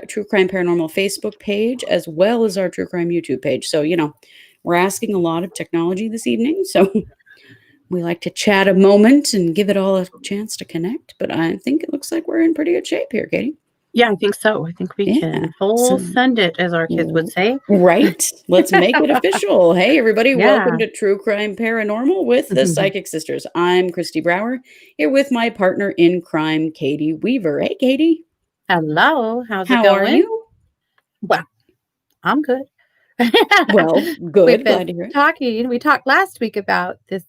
True Crime Paranormal Facebook page, as well as our True Crime YouTube page. So, we're asking a lot of technology this evening. So we like to chat a moment and give it all a chance to connect. But I think it looks like we're in pretty good shape here, Katie. Yeah, I think so. I think we can full send it, as our kids would say. Right. Let's make it official. Hey, everybody. Welcome to True Crime Paranormal with the Psychic Sisters. I'm Kristi Brower, here with my partner in crime, Katie Weaver. Hey, Katie. Hello. How's it going? How are you? Well, I'm good. Well, good. Glad to hear it. We talked last week about this.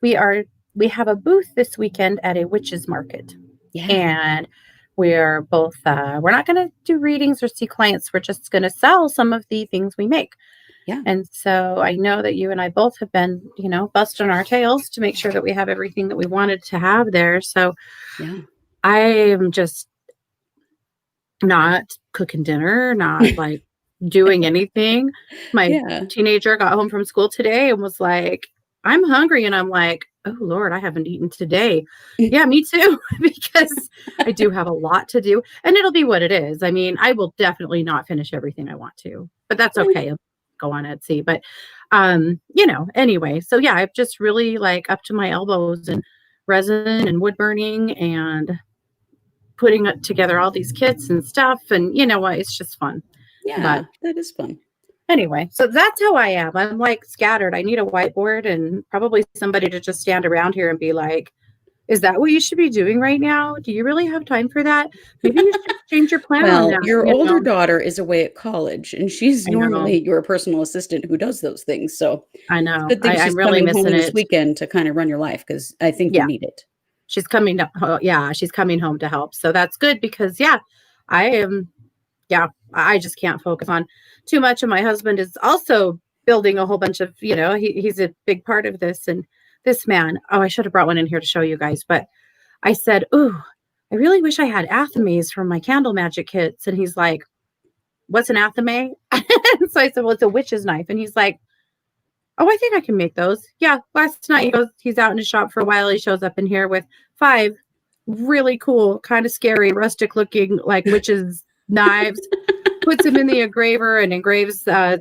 We have a booth this weekend at a witches market. Yeah. And we're both, we're not going to do readings or see clients. We're just going to sell some of the things we make. Yeah. And so I know that you and I both have been, busting our tails to make sure that we have everything that we wanted to have there. So yeah, I am just not cooking dinner, not like doing anything. My teenager got home from school today and was like, I'm hungry. And I'm like, oh, Lord, I haven't eaten today. Yeah, me too, because I do have a lot to do. And it'll be what it is. I mean, I will definitely not finish everything I want to, but that's okay. I'll go on Etsy. But, anyway. So, yeah, I'm just really like up to my elbows in resin and wood burning and putting together all these kits and stuff. And you know what? It's just fun. Yeah, that is fun. Anyway, so that's how I am. I'm like scattered. I need a whiteboard and probably somebody to just stand around here and be like, is that what you should be doing right now? Do you really have time for that? Maybe you should change your plan on that. Your older daughter is away at college, and she's normally your personal assistant who does those things. So I know. Good thing she's really missing home this weekend to kind of run your life, because I think you need it. She's coming. She's coming home to help. So that's good because I am. Yeah, I just can't focus on too much. And my husband is also building a whole bunch of, he's a big part of this. And this man, I should have brought one in here to show you guys. But I said, ooh, I really wish I had athames from my candle magic kits. And he's like, what's an athame? So I said, well, it's a witch's knife. And he's like, oh, I think I can make those. Yeah. Last night he's out in his shop for a while. He shows up in here with 5 really cool, kind of scary, rustic looking, like witches knives, puts them in the engraver and engraves, stuff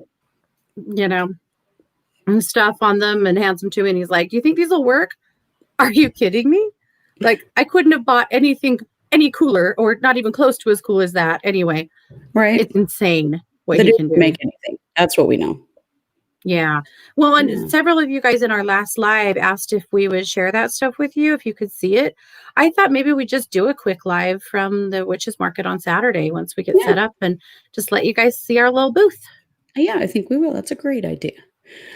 on them and hands them to me. And he's like, do you think these will work? Are you kidding me? Like, I couldn't have bought anything any cooler or not even close to as cool as that. Anyway, right. It's insane what you can do. Make anything. That's what we know. Yeah. Well, and several of you guys in our last live asked if we would share that stuff with you, if you could see it. I thought maybe we'd just do a quick live from the Witches Market on Saturday once we get set up and just let you guys see our little booth. Yeah, I think we will. That's a great idea.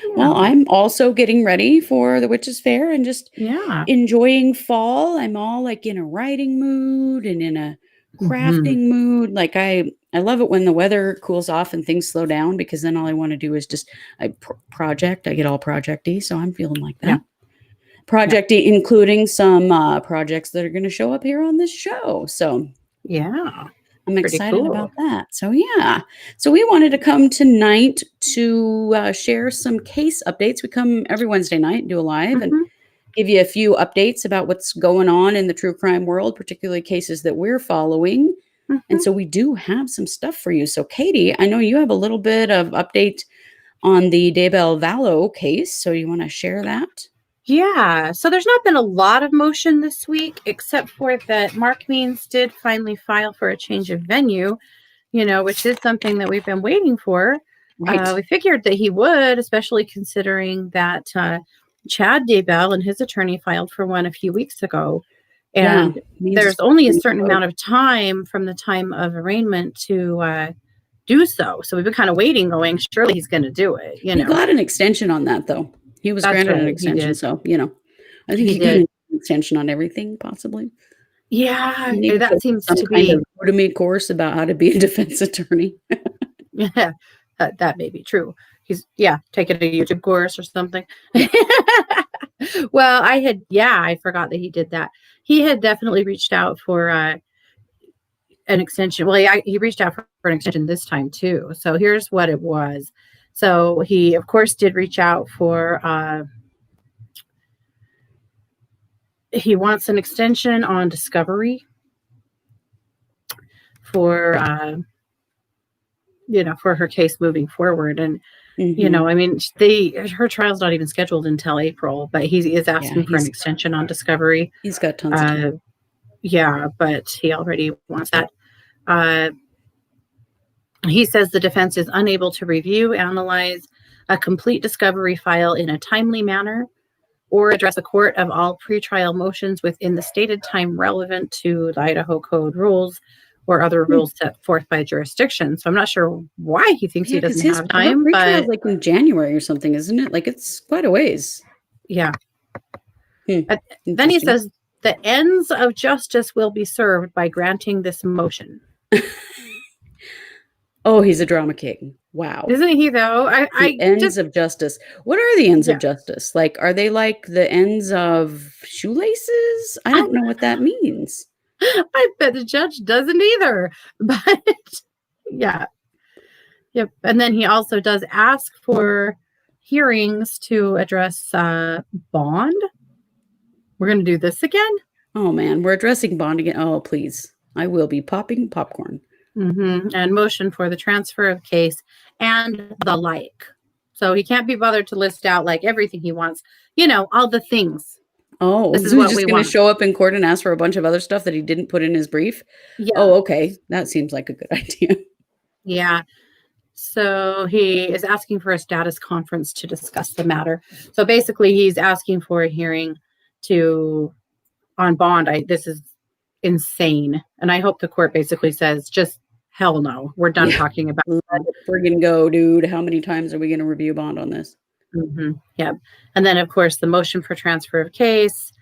Yeah. Well, I'm also getting ready for the Witches Fair and just enjoying fall. I'm all like in a writing mood and in a crafting mood. Like I love it when the weather cools off and things slow down, because then all I want to do is just project. I get all project-y, so I'm feeling like that. Project-y, including some projects that are going to show up here on this show. So I'm excited about that. So so we wanted to come tonight to share some case updates. We come every Wednesday night and do a live and give you a few updates about what's going on in the true crime world, particularly cases that we're following. And so we do have some stuff for you. So Katie, I know you have a little bit of update on the Daybell Vallow case. So you want to share that? Yeah. So there's not been a lot of motion this week, except for that Mark Means did finally file for a change of venue, which is something that we've been waiting for. Right. We figured that he would, especially considering that Chad Daybell and his attorney filed for one a few weeks ago. And there's only a certain amount of time from the time of arraignment to do so. So we've been kind of waiting, going, surely he's going to do it. He got an extension on that, though. He was granted an extension. So, I think he got an extension on everything, possibly. Yeah, that seems to be a Udemy course about how to be a defense attorney. Yeah, that may be true. He's taking a YouTube course or something. Well, I forgot that he did that. He had definitely reached out for an extension. Well, he reached out for an extension this time too. So here's what it was. So he, of course, did reach out for. He wants an extension on discovery for for her case moving forward. And, I mean, her trial's not even scheduled until April, but he is asking for an extension on discovery. He's got tons of time. Yeah, but he already wants that. He says the defense is unable to review, analyze a complete discovery file in a timely manner or address the court of all pretrial motions within the stated time relevant to the Idaho Code rules or other rules set forth by jurisdiction. So I'm not sure why he thinks he doesn't have time. But like in January or something, isn't it? Like it's quite a ways. Yeah. Then he says the ends of justice will be served by granting this motion. Oh, he's a drama king. Wow. Isn't he though? Ends of justice. What are the ends of justice? Like, are they like the ends of shoelaces? I don't know what that means. I bet the judge doesn't either. But yeah. Yep. And then he also does ask for hearings to address bond. We're going to do this again? Oh, man. We're addressing bond again. Oh, please. I will be popping popcorn. And motion for the transfer of case and the like. So he can't be bothered to list out like everything he wants. All the things. Oh, this is what he's just going to show up in court and ask for a bunch of other stuff that he didn't put in his brief? Yeah. Oh, okay. That seems like a good idea. Yeah. So he is asking for a status conference to discuss the matter. So basically he's asking for a hearing on bond. This is insane. And I hope the court basically says, just hell no. We're done talking about it. Let it friggin' go, dude. How many times are we going to review bond on this? Yeah. And then, of course, the motion for transfer of case,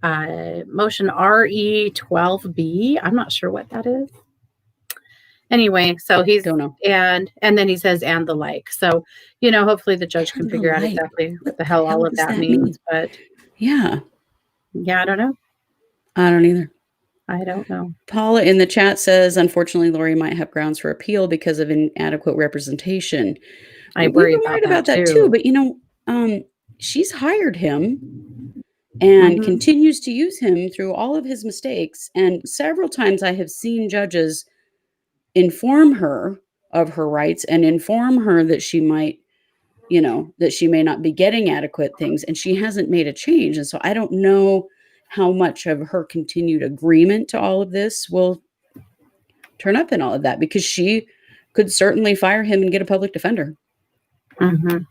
motion RE 12B. I'm not sure what that is. Anyway, so he's don't know. And then he says, and the like. So, hopefully the judge can figure out exactly what the hell all of that means. But yeah, I don't know. I don't either. I don't know. Paula in the chat says, unfortunately, Lori might have grounds for appeal because of inadequate representation. I worry about that too. But, she's hired him and continues to use him through all of his mistakes. And several times I have seen judges inform her of her rights and inform her that she might, that she may not be getting adequate things. And she hasn't made a change. And so I don't know how much of her continued agreement to all of this will turn up in all of that, because she could certainly fire him and get a public defender. And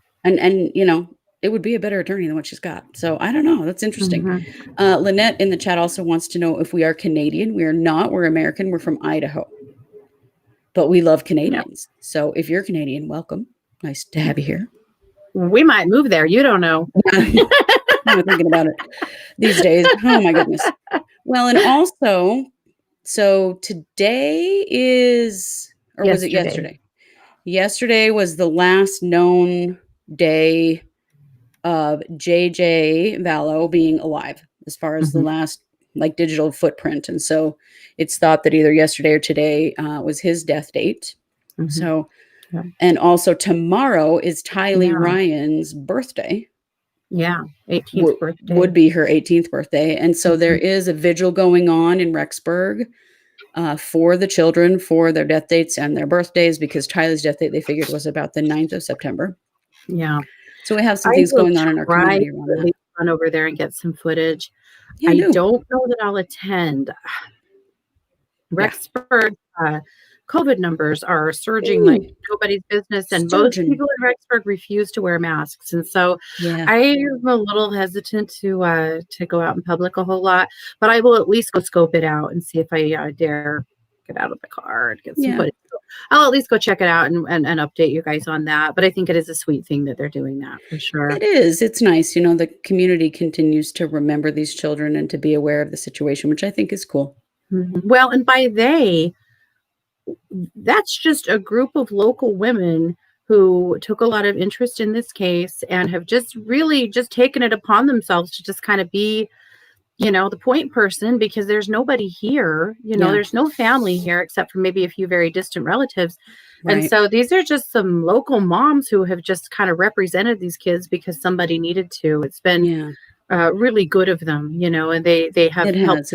it would be a better attorney than what she's got. So I don't know. That's interesting. Lynette in the chat also wants to know if we are Canadian. We are not. We're American. We're from Idaho. But we love Canadians. Yeah. So if you're Canadian, welcome. Nice to have you here. We might move there. You don't know. I'm thinking about it these days. Oh my goodness. Well, and also, so today is, or was it yesterday? Yesterday was the last known day of JJ Vallow being alive, as far as the last digital footprint. And so it's thought that either yesterday or today was his death date. So, and also tomorrow is Tylee Ryan's birthday. Yeah, 18th birthday. Would be her 18th birthday. And so there is a vigil going on in Rexburg for the children, for their death dates and their birthdays, because Tylee's death date, they figured, was about the 9th of September. Yeah. So we have some things going on in our community around that. Run over there and get some footage. I don't know that I'll attend. Rexburg COVID numbers are surging like nobody's business, and most people in Rexburg refuse to wear masks. And so I'm a little hesitant to go out in public a whole lot, but I will at least go scope it out and see if I dare get out of the car and get some footage. So I'll at least go check it out and update you guys on that. But I think it is a sweet thing that they're doing that, for sure. It is. It's nice. The community continues to remember these children and to be aware of the situation, which I think is cool. Well, and by that's just a group of local women who took a lot of interest in this case and have just really just taken it upon themselves to just kind of be, the point person, because there's nobody here, there's no family here except for maybe a few very distant relatives. Right. And so these are just some local moms who have just kind of represented these kids because somebody needed to. It's been really good of them, and they have helped.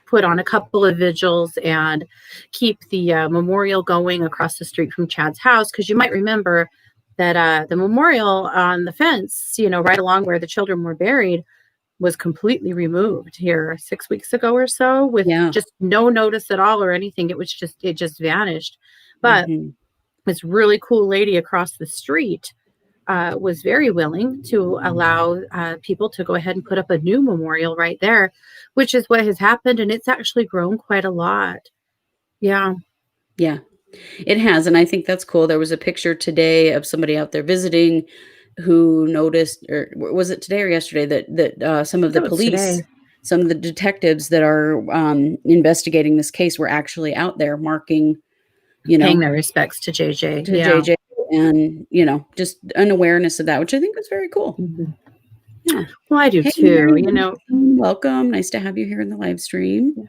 put on a couple of vigils and keep the memorial going across the street from Chad's house. Because you might remember that the memorial on the fence, right along where the children were buried, was completely removed here 6 weeks ago or so with just no notice at all or anything. It just vanished. But this really cool lady across the street was very willing to allow people to go ahead and put up a new memorial right there, which is what has happened. And it's actually grown quite a lot. Yeah. Yeah, it has. And I think that's cool. There was a picture today of somebody out there visiting who noticed, or was it today or yesterday, that some of the police, some of the detectives that are investigating this case were actually out there marking, paying their respects to JJ. JJ, and, just an awareness of that, which I think was very cool. Yeah. Well, I do too. Welcome. Nice to have you here in the live stream. Yeah.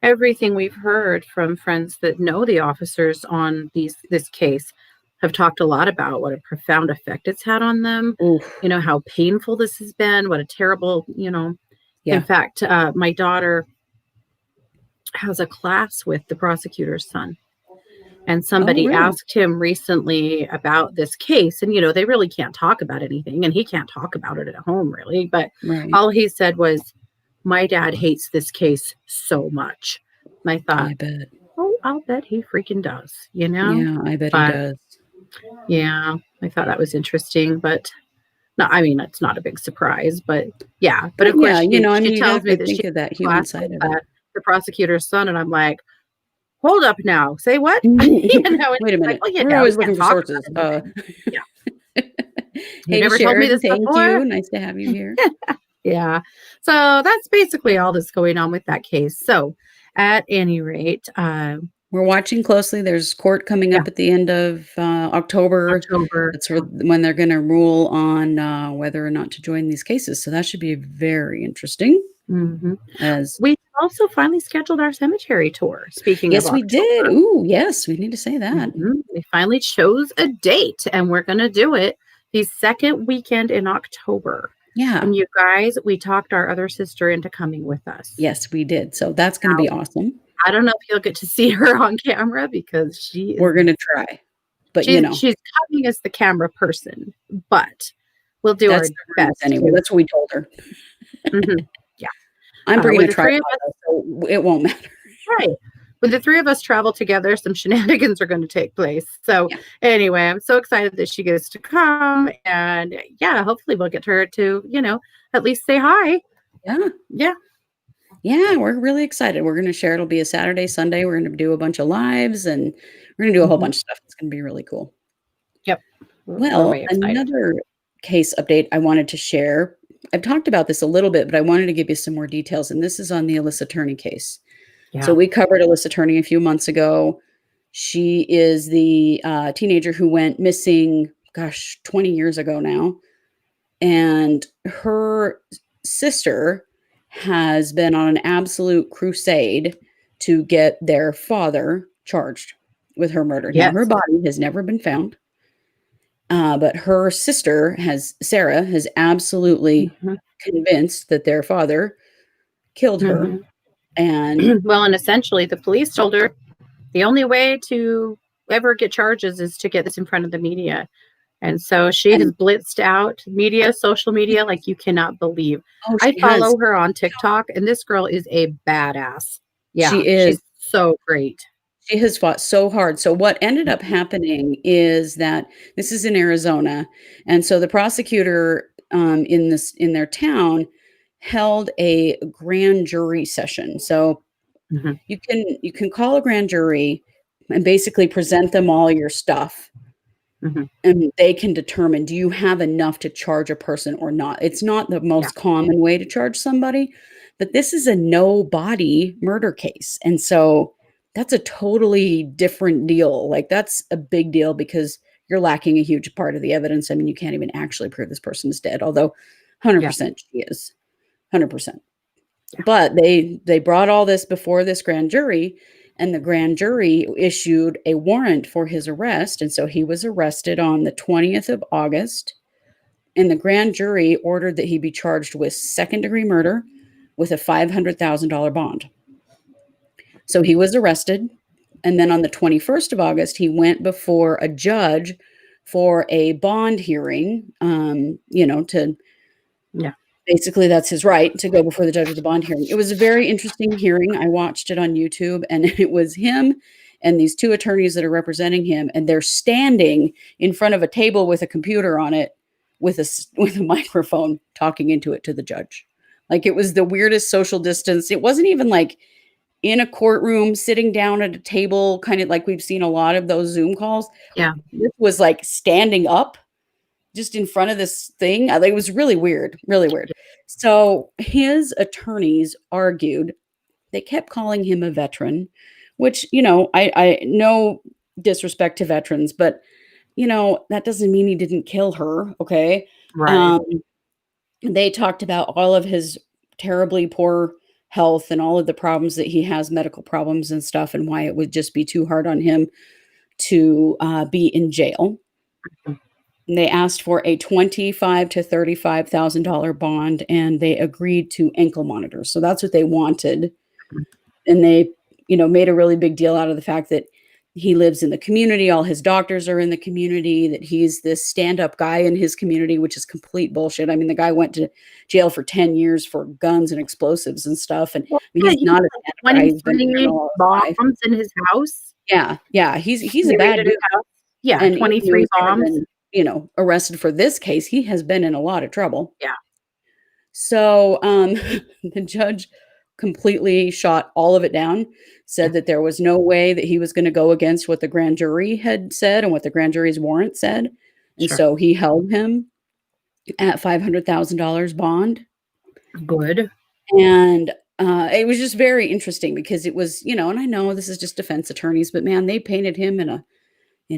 Everything we've heard from friends that know the officers on this case have talked a lot about what a profound effect it's had on them. Oof. How painful this has been, what a terrible, In fact, my daughter has a class with the prosecutor's son. And somebody asked him recently about this case. And, they really can't talk about anything. And he can't talk about it at home, really. But all he said was, my dad hates this case so much. And I thought, I bet. Oh, I'll bet he freaking does, Yeah, I bet he does. Yeah, I thought that was interesting, but no, I mean, it's not a big surprise, but yeah. But of course, she tells me that think of that human side of it. The prosecutor's son, and I'm like, hold up now, say what? Wait a minute. We're always looking for sources. Yeah. Hey, never told me this thank before. you. Nice to have you here. Yeah. So that's basically all that's going on with that case. So at any rate, we're watching closely. There's court coming up at the end of October. That's when they're going to rule on whether or not to join these cases. So that should be very interesting. As we also finally scheduled our cemetery tour. Speaking of October. Yes, we did. Ooh, yes, we need to say that. We finally chose a date, and we're going to do it the second weekend in October. Yeah. And you guys, we talked our other sister into coming with us. Yes, we did. So that's going to be awesome. I don't know if you'll get to see her on camera because we're going to try. But she's coming as the camera person, but we'll do our best. Anyway, that's what we told her. Yeah. I'm bringing a tripod, so it won't matter. Right. When the three of us travel together, some shenanigans are going to take place. So anyway, I'm so excited that she gets to come. And hopefully we'll get her to, at least say hi. Yeah. Yeah. Yeah, we're really excited. We're going to share. It'll be a Saturday, Sunday. We're going to do a bunch of lives, and we're going to do a whole bunch of stuff. It's going to be really cool. Yep. Well, another case update I wanted to share. I've talked about this a little bit, but I wanted to give you some more details. And this is on the Alyssa Turney case. Yeah. So we covered Alyssa Turney a few months ago. She is the teenager who went missing, 20 years ago now. And her sister has been on an absolute crusade to get their father charged with her murder. Yes. Now, her body has never been found. But her sister, Sarah, has absolutely convinced that their father killed her. And and essentially the police told her the only way to ever get charges is to get this in front of the media. And so she has blitzed out social media like you cannot believe. I follow her on TikTok, and this girl is a badass. Yeah, she is. She's so great. She has fought so hard. So what ended up happening is that this is in Arizona. And so the prosecutor in their town held a grand jury session. So you can call a grand jury and basically present them all your stuff. And they can determine, do you have enough to charge a person or not? It's not the most common way to charge somebody, but this is a no body murder case. And so that's a totally different deal. Like, that's a big deal because you're lacking a huge part of the evidence. I mean, you can't even actually prove this person is dead, although 100% she is. 100%. Yeah. But they brought all this before this grand jury, and the grand jury issued a warrant for his arrest. And so he was arrested on the 20th of August. And the grand jury ordered that he be charged with second-degree murder with a $500,000 bond. So he was arrested. And then on the 21st of August, he went before a judge for a bond hearing, to basically that's his right to go before the judge with a bond hearing. It was a very interesting hearing. I watched it on YouTube, and it was him and these two attorneys that are representing him, and they're standing in front of a table with a computer on it with a microphone talking into it to the judge. Like, it was the weirdest social distance. It wasn't even like in a courtroom sitting down at a table, kind of like we've seen a lot of those Zoom calls. Yeah. This was like standing up just in front of this thing. It was really weird, really weird. So his attorneys argued, they kept calling him a veteran, which, I no disrespect to veterans, but that doesn't mean he didn't kill her. Okay. Right. They talked about all of his terribly poor health and all of the problems that he has, medical problems and stuff, and why it would just be too hard on him to be in jail. And they asked for a $25,000 to $35,000 bond, and they agreed to ankle monitors. So that's what they wanted. And they, made a really big deal out of the fact that he lives in the community. All his doctors are in the community, that he's this stand-up guy in his community, which is complete bullshit. I mean, the guy went to jail for 10 years for guns and explosives and stuff. And he's not a stand-up guy. He's been in bombs in his house. Yeah. He's a bad dude. Yeah, and 23 bombs. Arrested for this case. He has been in a lot of trouble. Yeah. So the judge completely shot all of it down, said that there was no way that he was going to go against what the grand jury had said and what the grand jury's warrant said. And so he held him at $500,000 bond. Good. And it was just very interesting because it was, and I know this is just defense attorneys, but man, they painted him in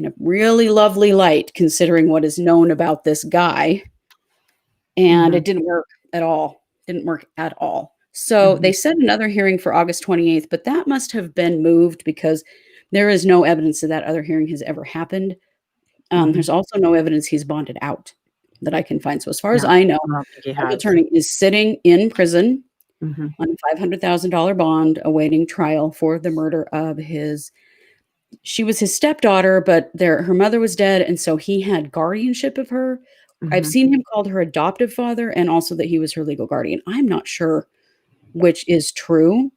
a really lovely light considering what is known about this guy. And it didn't work at all. So they set another hearing for August 28th, but that must have been moved because there is no evidence that other hearing has ever happened. There's also no evidence he's bonded out that I can find. So as far as I know, the attorney is sitting in prison on a $500,000 bond awaiting trial for the murder of she was his stepdaughter, but her mother was dead, and so he had guardianship of her. I've seen him called her adoptive father, and also that he was her legal guardian. I'm not sure which is true.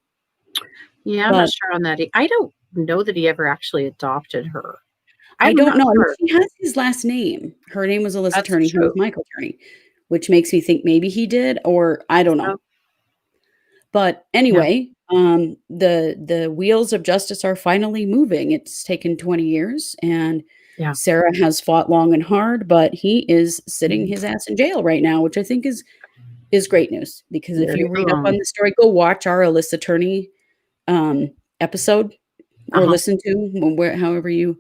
Yeah, I'm not sure on that. I don't know that he ever actually adopted her. I don't know. Sure. She has his last name. Her name was Alyssa Turney. He was Michael Turney, which makes me think maybe he did, or I don't know. But anyway, the wheels of justice are finally moving. It's taken 20 years, and Sarah has fought long and hard, but he is sitting his ass in jail right now, which I think is great news. Because if you read up on the story, go watch our Alyssa Turney episode or listen to however you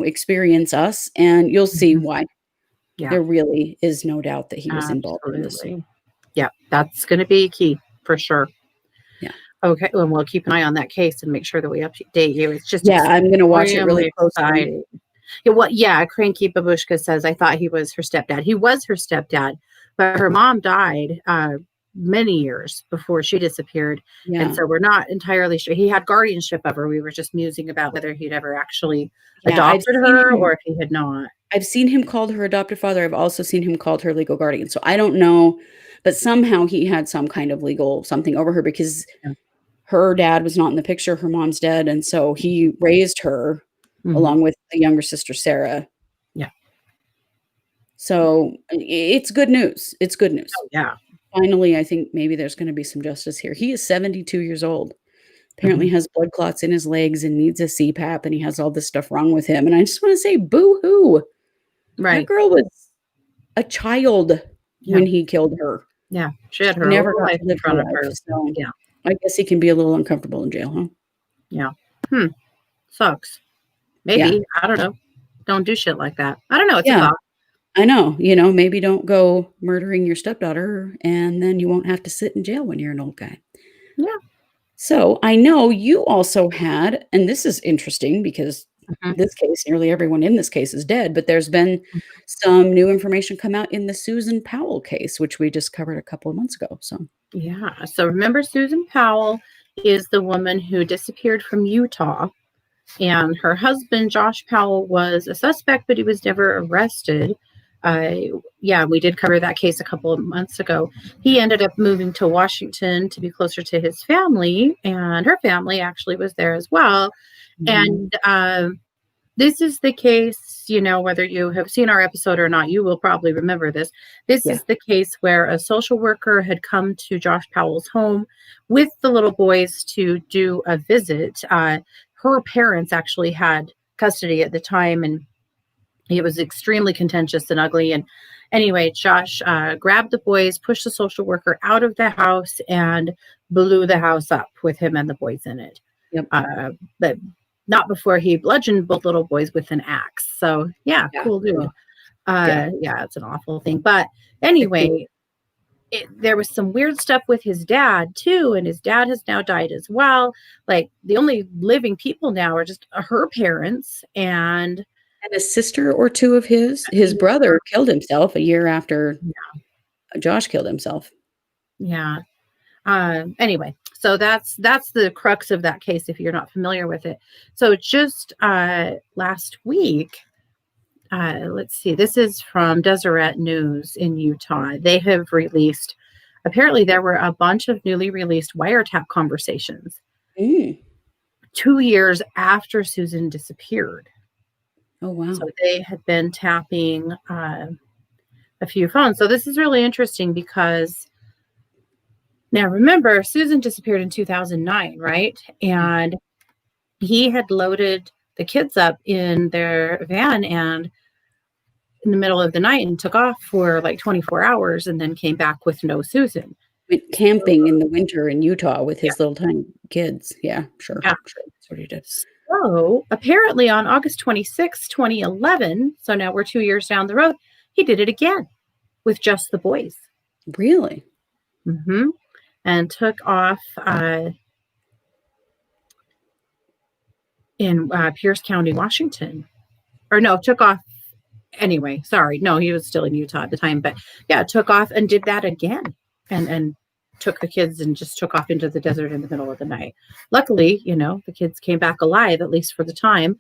experience us, and you'll see why. There really is no doubt that he was involved in this. Yeah, that's going to be key for sure. Yeah. Okay, well, we'll keep an eye on that case and make sure that we update you. It's just I'm going to watch it really closely. Cranky Babushka says, I thought he was her stepdad. He was her stepdad, but her mom died many years before she disappeared. And so we're not entirely sure. He had guardianship of her. We were just musing about whether he'd ever actually adopted her or if he had not. I've seen him called her adoptive father. I've also seen him called her legal guardian. So I don't know, but somehow he had some kind of legal something over her because her dad was not in the picture. Her mom's dead. And so he raised her along with the younger sister, Sarah. Yeah. So it's good news. It's good news. Oh, yeah. Finally, I think maybe there's going to be some justice here. He is 72 years old. Apparently has blood clots in his legs and needs a CPAP, and he has all this stuff wrong with him. And I just want to say boo-hoo. Right. That girl was a child when he killed her. Yeah. She had her never life in front of her. So I guess he can be a little uncomfortable in jail, huh? Yeah. Sucks. Maybe. I don't know. Don't do shit like that. I don't know. It's a thought. I know. Maybe don't go murdering your stepdaughter, and then you won't have to sit in jail when you're an old guy. Yeah. So I know you also had, and this is interesting because this case, nearly everyone in this case is dead, but there's been some new information come out in the Susan Powell case, which we just covered a couple of months ago. So remember Susan Powell is the woman who disappeared from Utah. And her husband, Josh Powell, was a suspect, but he was never arrested. We did cover that case a couple of months ago. He ended up moving to Washington to be closer to his family, and her family actually was there as well. Mm-hmm. And this is the case, whether you have seen our episode or not, you will probably remember this. This is the case where a social worker had come to Josh Powell's home with the little boys to do a visit. Her parents actually had custody at the time, and it was extremely contentious and ugly. And anyway, Josh grabbed the boys, pushed the social worker out of the house, and blew the house up with him and the boys in it. Yep. But not before he bludgeoned both little boys with an axe. So, cool dude. It's an awful thing. But anyway, there was some weird stuff with his dad, too. And his dad has now died as well. Like, the only living people now are just her parents and a sister or two of his. His brother killed himself a year after Josh killed himself. Yeah. Anyway, so that's the crux of that case if you're not familiar with it. So just last week, let's see, this is from Deseret News in Utah. They have released, apparently there were a bunch of newly released wiretap conversations 2 years after Susan disappeared. Oh, wow. So they had been tapping a few phones. So this is really interesting because now remember, Susan disappeared in 2009, right? And he had loaded the kids up in their van and in the middle of the night and took off for like 24 hours and then came back with no Susan. Went camping in the winter in Utah with his little tiny kids. Yeah, sure. Yeah. Sure. That's what he did. So apparently on August 26, 2011, so now we're 2 years down the road, he did it again with just the boys. Really? Mm-hmm. And took off in Pierce County, Washington. Or no, took off anyway. Sorry. No, he was still in Utah at the time. But took off and did that again. And took the kids and just took off into the desert in the middle of the night. Luckily, the kids came back alive, at least for the time.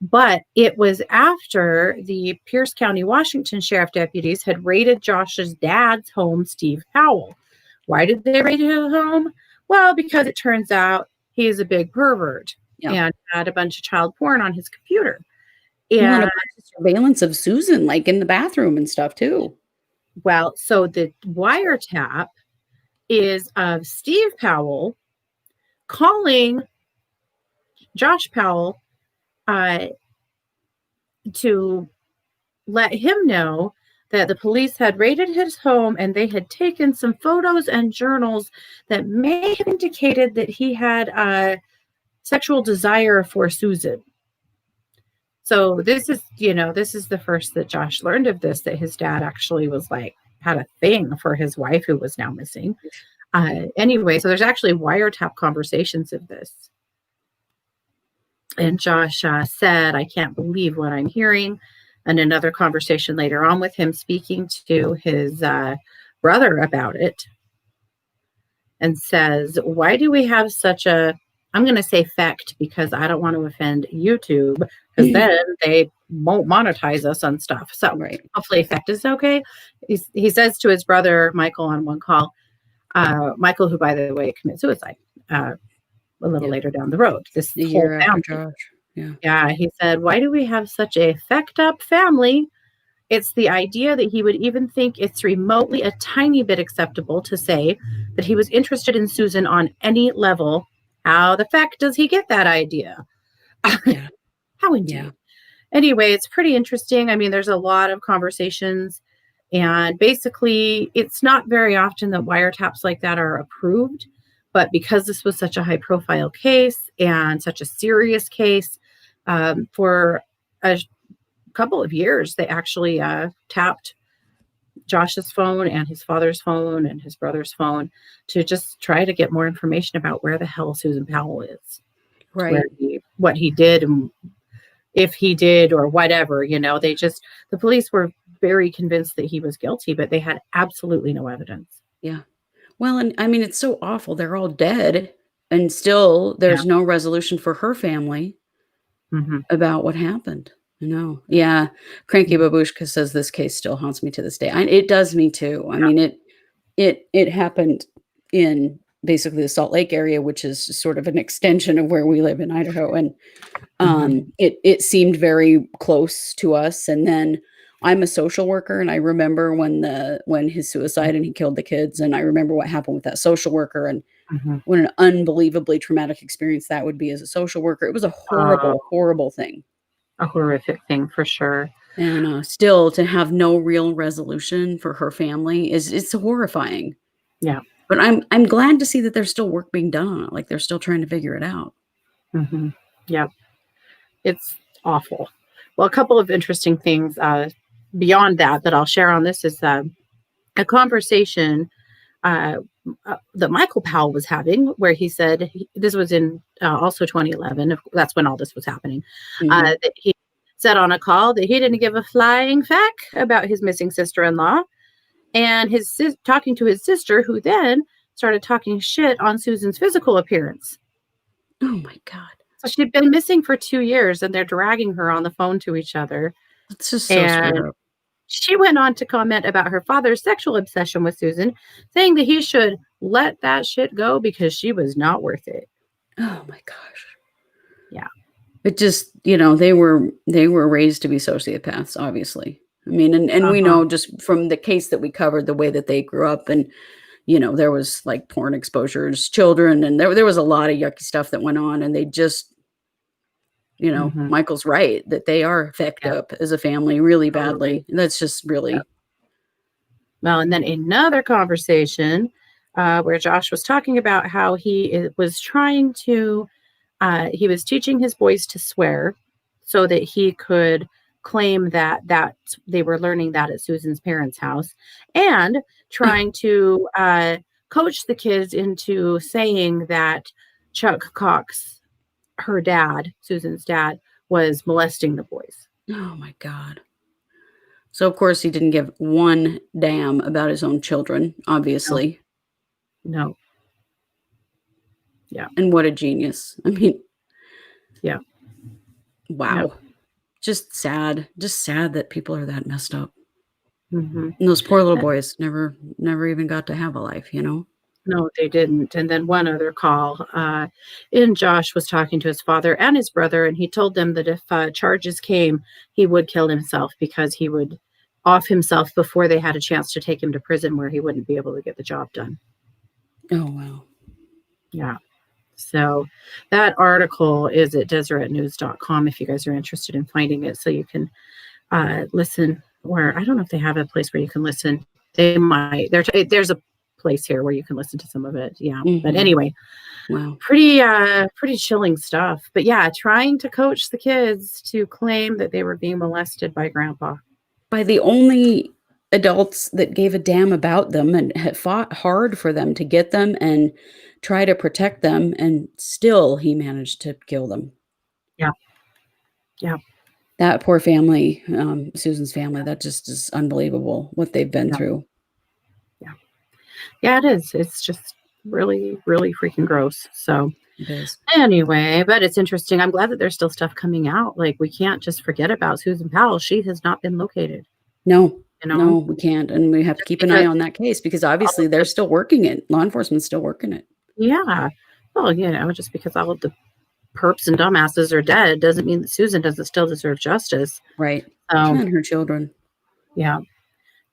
But it was after the Pierce County, Washington sheriff deputies had raided Josh's dad's home, Steve Powell. Why did they raid his home? Well, because it turns out he is a big pervert and had a bunch of child porn on his computer. And a bunch of surveillance of Susan, like in the bathroom and stuff, too. Well, so the wiretap is of Steve Powell calling Josh Powell to let him know that the police had raided his home and they had taken some photos and journals that may have indicated that he had a sexual desire for Susan. So this is the first that Josh learned of this, that his dad actually was had a thing for his wife who was now missing. Anyway, so there's actually wiretap conversations of this. And Josh said, "I can't believe what I'm hearing." And another conversation later on with him speaking to his brother about it and says, "Why do we have such a," I'm going to say "fecht" because I don't want to offend YouTube because then they won't monetize us on stuff. So hopefully fecht is okay. He says to his brother, Michael, on one call, Michael, who, by the way, committed suicide a little later down the road. This the year after Josh. Yeah, he said, "Why do we have such a fecked up family? It's the idea that he would even think it's remotely a tiny bit acceptable to say that he was interested in Susan on any level. How the feck does he get that idea?" How indeed. Yeah. Anyway, it's pretty interesting. I mean, there's a lot of conversations, and basically it's not very often that wiretaps like that are approved. But because this was such a high profile case and such a serious case, for a couple of years, they actually tapped Josh's phone and his father's phone and his brother's phone to just try to get more information about where the hell Susan Powell is. Right. What he did and if he did or whatever, the police were very convinced that he was guilty, but they had absolutely no evidence. Yeah. Well, and I mean, it's so awful. They're all dead. And still, there's no resolution for her family about what happened. Yeah. Cranky Babushka says this case still haunts me to this day. It does me too. I mean, it happened in basically the Salt Lake area, which is sort of an extension of where we live in Idaho, and it seemed very close to us. And then I'm a social worker, and I remember when his suicide and he killed the kids, and I remember what happened with that social worker, and what an unbelievably traumatic experience that would be as a social worker. It was a horrible, horrible thing. A horrific thing for sure. And still to have no real resolution for her family it's horrifying. Yeah. But I'm glad to see that there's still work being done on it. Like they're still trying to figure it out. Yeah. It's awful. Well, a couple of interesting things beyond that I'll share on this is a conversation that Michael Powell was having, where he said, this was in also 2011, that's when all this was happening, that he said on a call that he didn't give a flying fuck about his missing sister-in-law, and talking to his sister, who then started talking shit on Susan's physical appearance. Oh my God. So she'd been missing for 2 years, and they're dragging her on the phone to each other. It's just so screwed up. She went on to comment about her father's sexual obsession with Susan, saying that he should let that shit go because she was not worth it. Oh my gosh. Yeah. It just, they were raised to be sociopaths, obviously. I mean, and we know just from the case that we covered, the way that they grew up, and, there was like porn exposures, children, and there was a lot of yucky stuff that went on, and they just, Michael's right that they are fucked up as a family really badly. That's just really. Well, and then another conversation where Josh was talking about how he was trying to, he was teaching his boys to swear so that he could claim that they were learning that at Susan's parents' house, and trying to coach the kids into saying that Chuck Cox, her dad, Susan's dad, was molesting the boys. Oh my God. So of course he didn't give one damn about his own children, obviously. No. Yeah. And what a genius. I mean, yeah. Wow. Yeah. Just sad that people are that messed up. And those poor little boys never even got to have a life, No, they didn't. And then one other call, Josh was talking to his father and his brother, and he told them that if charges came, he would kill himself because he would off himself before they had a chance to take him to prison, where he wouldn't be able to get the job done. Oh, wow. Yeah. So that article is at deseretnews.com if you guys are interested in finding it, so you can listen. Or I don't know if they have a place where you can listen. They might. There's a place here where you can listen to some of it. Yeah. But anyway, wow. Pretty chilling stuff. But yeah, trying to coach the kids to claim that they were being molested by grandpa. By the only adults that gave a damn about them and had fought hard for them to get them and try to protect them, and still he managed to kill them. Yeah. Yeah. That poor family, Susan's family, that just is unbelievable what they've been through. Yeah. Yeah, it is. It's just really, really freaking gross. So it is. Anyway, but it's interesting. I'm glad that there's still stuff coming out. Like, we can't just forget about Susan Powell. She has not been located. No. No, we can't. And we have to keep an eye on that case, because obviously they're still working it. Law enforcement's still working it. Yeah. Well, just because all of the perps and dumbasses are dead doesn't mean that Susan doesn't still deserve justice. Right. And her children. Yeah.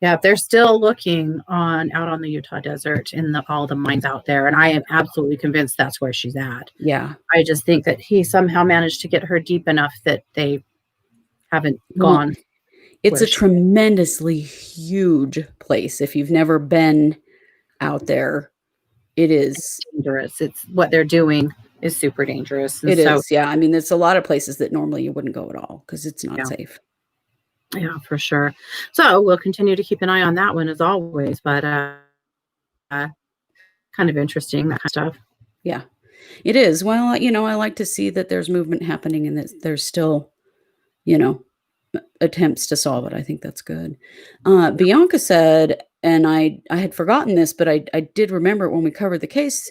Yeah. They're still looking out on the Utah desert in all the mines out there. And I am absolutely convinced that's where she's at. Yeah. I just think that he somehow managed to get her deep enough that they haven't gone. It's a tremendously huge place. If you've never been out there, it is dangerous. It's what they're doing is super dangerous. It is. Yeah. I mean, there's a lot of places that normally you wouldn't go at all because it's not safe. Yeah, for sure. So we'll continue to keep an eye on that one as always, but kind of interesting, that kind of stuff. Yeah, it is. Well, I like to see that there's movement happening and that there's still, attempts to solve it. I think that's good. Bianca said, and I had forgotten this, but I did remember it when we covered the case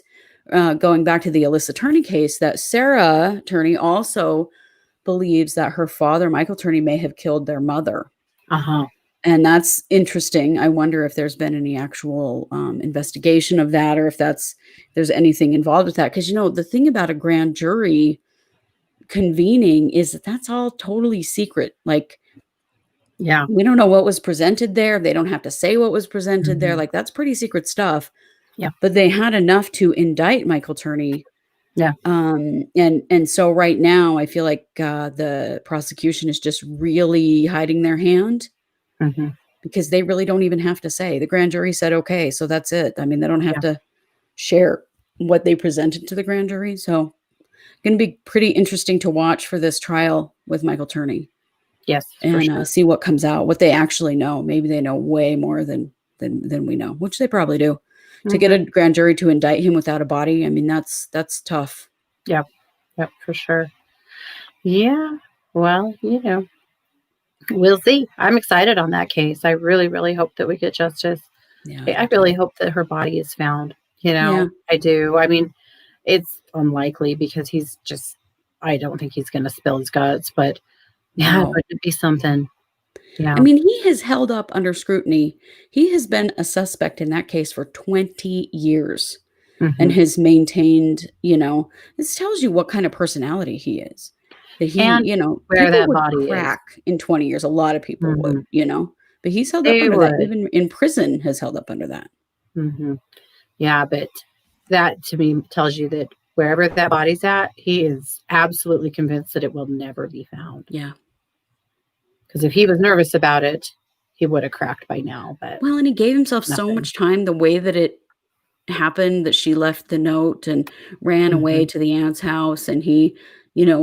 going back to the Alyssa Turney case, that Sarah Turney also believes that her father, Michael Turney, may have killed their mother. And that's interesting. I wonder if there's been any actual investigation of that, or if there's anything involved with that. Because, the thing about a grand jury convening is that's all totally secret. Like, we don't know what was presented there. They don't have to say what was presented there. Like, that's pretty secret stuff. Yeah. But they had enough to indict Michael Turney. Yeah. And so right now I feel like the prosecution is just really hiding their hand. Because they really don't even have to say. The grand jury said, okay, so that's it. I mean, they don't have to share what they presented to the grand jury. So going to be pretty interesting to watch for this trial with Michael Turney. Yes. And see what comes out, what they actually know. Maybe they know way more than we know, which they probably do. To get a grand jury to indict him without a body, I mean, that's tough. Yep, for sure. Yeah. Well, we'll see. I'm excited on that case. I really, really hope that we get justice. Yeah, I really hope that her body is found. I do. I mean, it's unlikely because I don't think he's going to spill his guts, but it would be something. Yeah. I mean, he has held up under scrutiny. He has been a suspect in that case for 20 years and has maintained, this tells you what kind of personality he is. That he, where that body crack in 20 years. A lot of people would, but he's held up They under would. that. Even in prison has held up under that. Yeah, but that to me tells you that wherever that body's at, he is absolutely convinced that it will never be found. Yeah. Because if he was nervous about it, he would have cracked by now. But and he gave himself so much time. The way that it happened, that she left the note and ran away to the aunt's house, and he,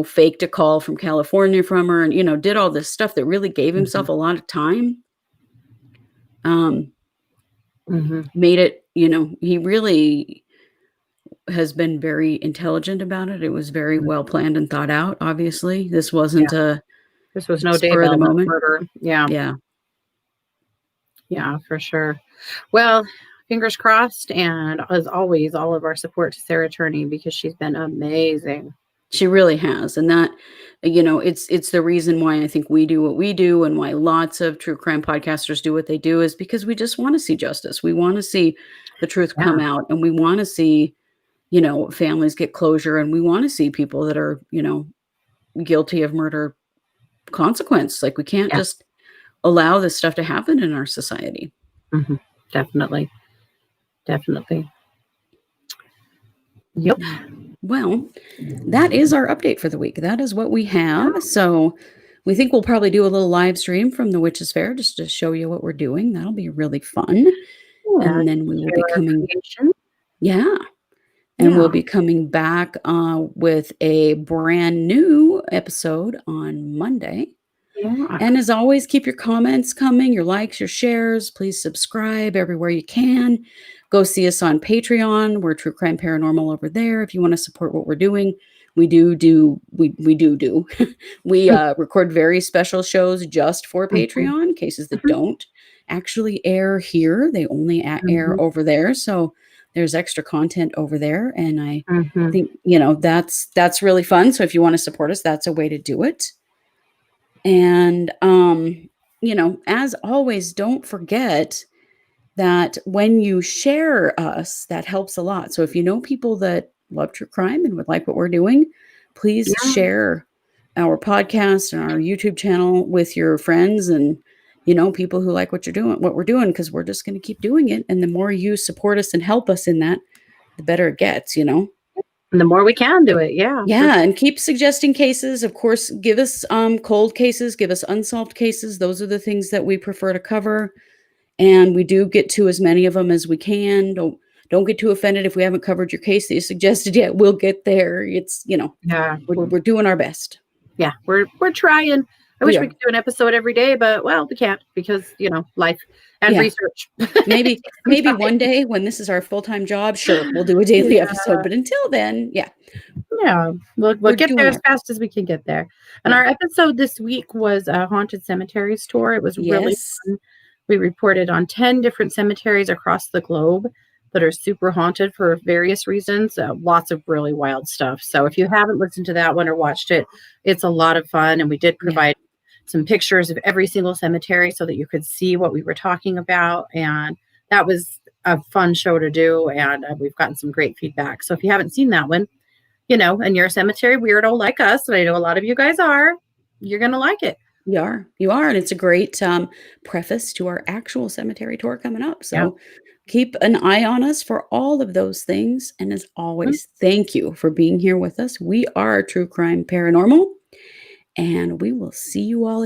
faked a call from California from her, and did all this stuff that really gave himself a lot of time. Made it, he really has been very intelligent about it. It was very well planned and thought out. Obviously, this wasn't this was no spur of the Daybell moment murder. Yeah, for sure. Well, fingers crossed, and as always, all of our support to Sarah Turney, because she's been amazing. She really has. And that, it's the reason why I think we do what we do, and why lots of true crime podcasters do what they do, is because we just want to see justice. We want to see the truth come out, and we want to see, families get closure, and we want to see people that are, guilty of murder consequence. Like, we can't just allow this stuff to happen in our society. Definitely. Yep. Well, that is our update for the week. That is what we have. So we think we'll probably do a little live stream from the Witches Fair just to show you what we're doing. That'll be really fun. And then we will be coming. And we'll be coming back with a brand new episode on Monday. And as always, keep your comments coming, your likes, your shares. Please subscribe everywhere you can. Go see us on Patreon. We're True Crime Paranormal over there. If you want to support what we're doing, we do. We record very special shows just for Patreon, cases that don't actually air here. They only air over there. So there's extra content over there. And I think, that's really fun. So if you want to support us, that's a way to do it. And, as always, don't forget that when you share us, that helps a lot. So if you know people that love true crime and would like what we're doing, please share our podcast and our YouTube channel with your friends and, people who like what we're doing, because we're just going to keep doing it. And the more you support us and help us in that, the better it gets, And the more we can do it. Yeah. And keep suggesting cases. Of course, give us cold cases, give us unsolved cases. Those are the things that we prefer to cover. And we do get to as many of them as we can. Don't get too offended if we haven't covered your case that you suggested yet. We'll get there. It's, we're doing our best. Yeah, we're trying. I wish we could do an episode every day, but we can't because, life and research. maybe one day when this is our full-time job, sure, we'll do a daily episode. But until then, we'll get there as fast as we can get there. And our episode this week was a haunted cemeteries tour. It was really fun. We reported on 10 different cemeteries across the globe. that are super haunted for various reasons. Lots of really wild stuff. So if you haven't listened to that one or watched it, it's a lot of fun. And we did provide some pictures of every single cemetery so that you could see what we were talking about. And that was a fun show to do. And we've gotten some great feedback. So if you haven't seen that one, and you're a cemetery weirdo like us, and I know a lot of you guys are, you're going to like it. You are. And it's a great preface to our actual cemetery tour coming up. So keep an eye on us for all of those things. And as always, thank you for being here with us. We are True Crime Paranormal, and we will see you all